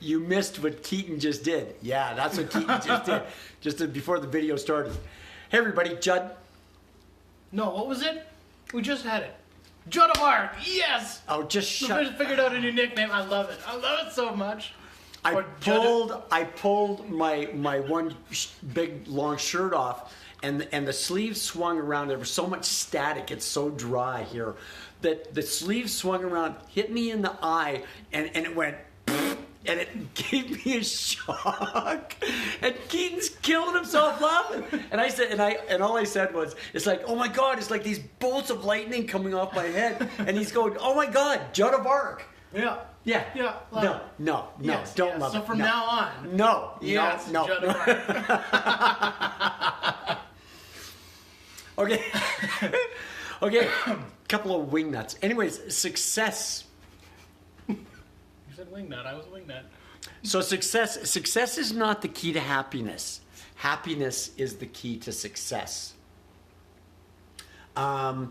You missed what Keaton just did. Yeah, that's what Keaton just did, before the video started. Hey, everybody, Judd. No, what was it? We just had it. Judd of Arc, yes! Oh, just shut up. Figured out a new nickname. I love it. I love it so much. I pulled my one big long shirt off, and the sleeves swung around. There was so much static. It's so dry here that the sleeves swung around, hit me in the eye, and it went. And it gave me a shock, and Keaton's killing himself laughing. And I said, and all I said was, "It's like, oh my God, it's like these bolts of lightning coming off my head." And he's going, "Oh my God, Judd of Arc." Yeah. Yeah. Yeah. No. Yes, don't yes. love it. So from now on. No. Yes, No. Judd of Arc. Okay. Couple of wingnuts. Anyways, success. You said wingnut. I was wingnut. So success is not the key to happiness. Happiness is the key to success. There's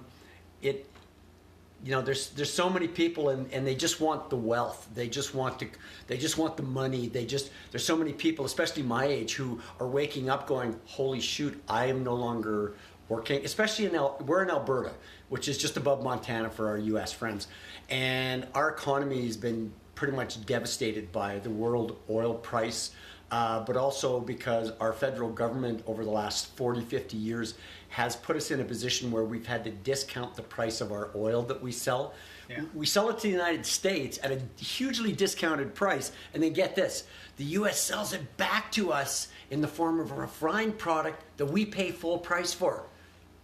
so many people and they just want the wealth. They just want the money. There's so many people, especially my age, who are waking up going, holy shoot, I am no longer working. Especially we're in Alberta, which is just above Montana for our US friends. And our economy has been pretty much devastated by the world oil price, but also because our federal government over the last 40, 50 years has put us in a position where we've had to discount the price of our oil that we sell. Yeah. We sell it to the United States at a hugely discounted price, and then get this, the US sells it back to us in the form of a refined product that we pay full price for.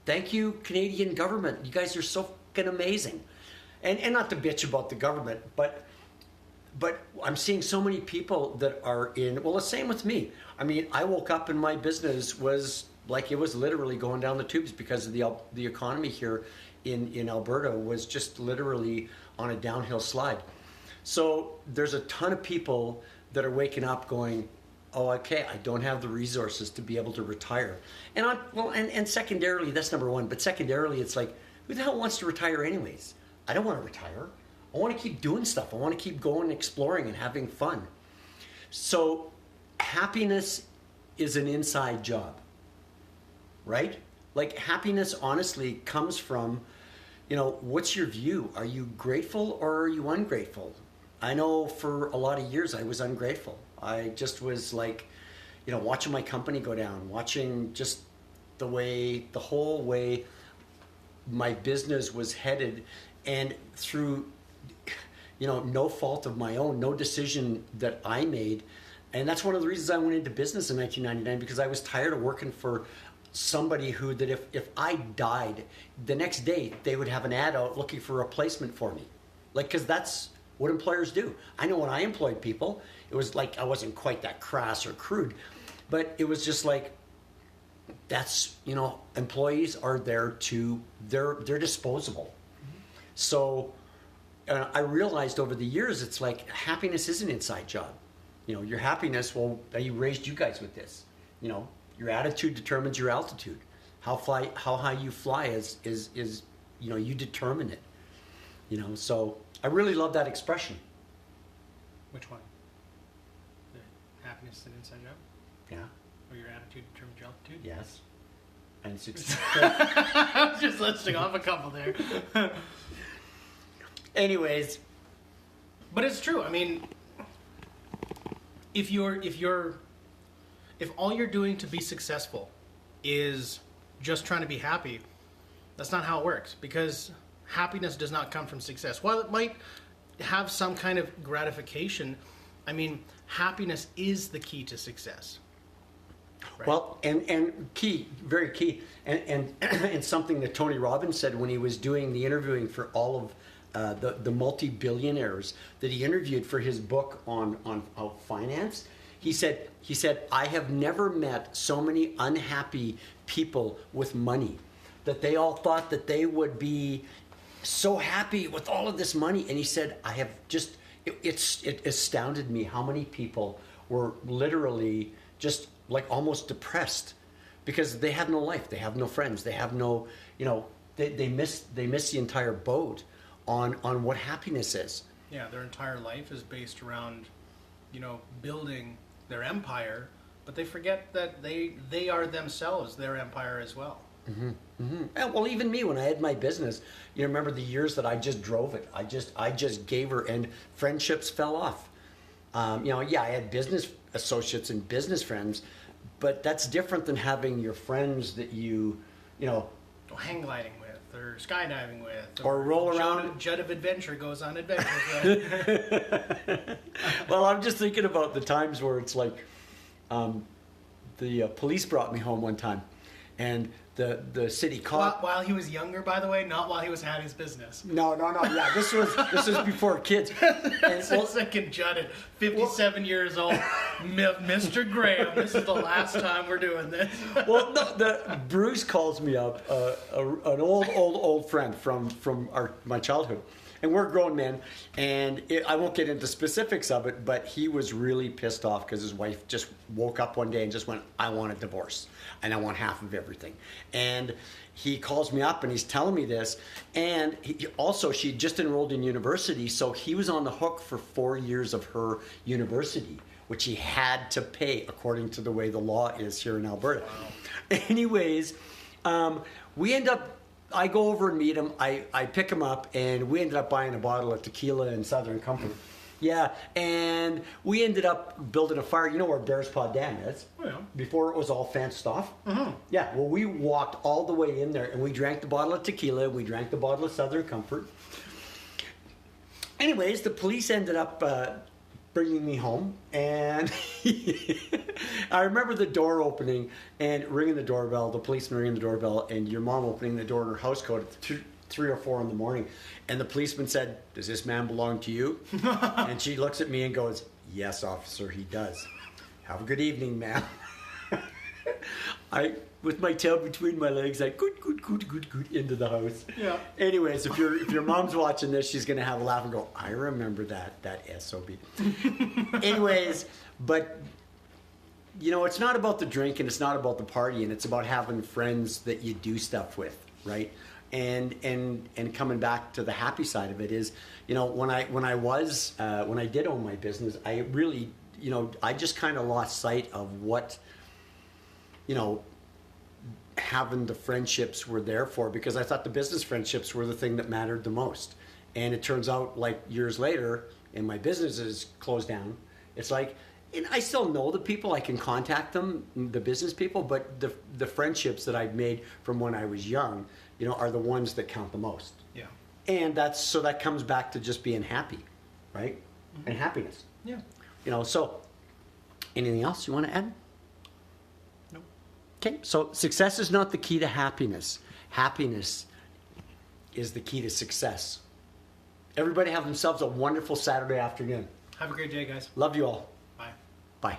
Thank you, Canadian government. You guys are so fucking amazing. And not to bitch about the government, but I'm seeing so many people that are the same with me. I mean, I woke up and my business was like, it was literally going down the tubes because of the economy here in Alberta was just literally on a downhill slide. So there's a ton of people that are waking up going, oh, okay, I don't have the resources to be able to retire. And secondarily, that's number one, but secondarily, it's like, who the hell wants to retire anyways? I don't want to retire. I want to keep doing stuff. I want to keep going, exploring, and having fun. So happiness is an inside job, right? Like happiness, honestly, comes from, what's your view? Are you grateful or are you ungrateful? I know for a lot of years I was ungrateful. I just was like, watching my company go down, watching just the whole way my business was headed, and through no fault of my own, no decision that I made. And that's one of the reasons I went into business in 1999, because I was tired of working for somebody that if I died, the next day they would have an ad out looking for a replacement for me. Because that's what employers do. I know when I employed people, it was like, I wasn't quite that crass or crude, but it was just like, that's, employees are they're disposable. Mm-hmm. So I realized over the years, it's like happiness is an inside job. Your happiness, well, he raised you guys with this. Your attitude determines your altitude. How high you fly is you determine it. So I really love that expression. Which one? The happiness is an inside job? Yeah. Or your attitude determines your altitude? Yes. And I was just listing off a couple there. Anyways, but it's true. I mean, if all you're doing to be successful is just trying to be happy, that's not how it works, because happiness does not come from success. While it might have some kind of gratification, I mean, happiness is the key to success. Right? Well, and key, very key, and and something that Tony Robbins said when he was doing the interviewing for all of the multi-billionaires that he interviewed for his book on finance. He said, I have never met so many unhappy people with money, that they all thought that they would be so happy with all of this money. And he said, it astounded me how many people were literally just like almost depressed because they have no life, they have no friends, they have no, they miss the entire boat on what happiness is. Yeah, their entire life is based around, building their empire, but they forget that they are themselves their empire as well. Yeah, well, even me, when I had my business, you remember the years that I just drove it. I just gave her, and friendships fell off. Yeah, I had business associates and business friends, but that's different than having your friends that you know, Hang gliding with, or skydiving with, or roll around. Judd of Adventure goes on adventures with. Well, I'm just thinking about the times where it's like, the police brought me home one time, and the city cop. While he was younger, by the way, not while he was had his business. No. Yeah, this was before kids. And, Second Judd at 57 years old, Mr. Graham. This is the last time we're doing this. well, no, Bruce calls me up, an old friend from my childhood, and we're grown men. And I won't get into specifics of it, but he was really pissed off because his wife just woke up one day and just went, "I want a divorce, and I want half of everything." And he calls me up and he's telling me this, and she just enrolled in university, so he was on the hook for 4 years of her university, which he had to pay according to the way the law is here in Alberta. Wow. Anyways, we end up. I go over and meet him. I pick him up, and we ended up buying a bottle of tequila in Southern Comfort. Yeah, and we ended up building a fire. You know where Bears Paw Dam is? Oh, yeah. Before it was all fenced off. Mm-hmm. Yeah, well, we walked all the way in there, and we drank the bottle of tequila. We drank the bottle of Southern Comfort. Anyways, the police ended up bringing me home, and I remember the door opening and ringing the doorbell, the policeman ringing the doorbell, and your mom opening the door in her house coat at 3 or 4 in the morning, and the policeman said, "Does this man belong to you?" And she looks at me and goes, "Yes, officer, he does. Have a good evening, ma'am." I, with my tail between my legs, I good into the house. Yeah. Anyways, if your mom's watching this, she's gonna have a laugh and go, "I remember that SOB." Anyways, but it's not about the drink and it's not about the party, and it's about having friends that you do stuff with, right? And coming back to the happy side of it is, when I did own my business, I really, I just kind of lost sight of what, having the friendships were there for, because I thought the business friendships were the thing that mattered the most. And it turns out, like, years later, and my business is closed down, it's like, and I still know the people, I can contact them, the business people, but the friendships that I've made from when I was young, are the ones that count the most. Yeah. And that comes back to just being happy, right? Mm-hmm. And happiness. Yeah. So anything else you want to add? No. Okay, so success is not the key to happiness. Happiness is the key to success. Everybody have themselves a wonderful Saturday afternoon. Have a great day, guys. Love you all. Bye. Bye.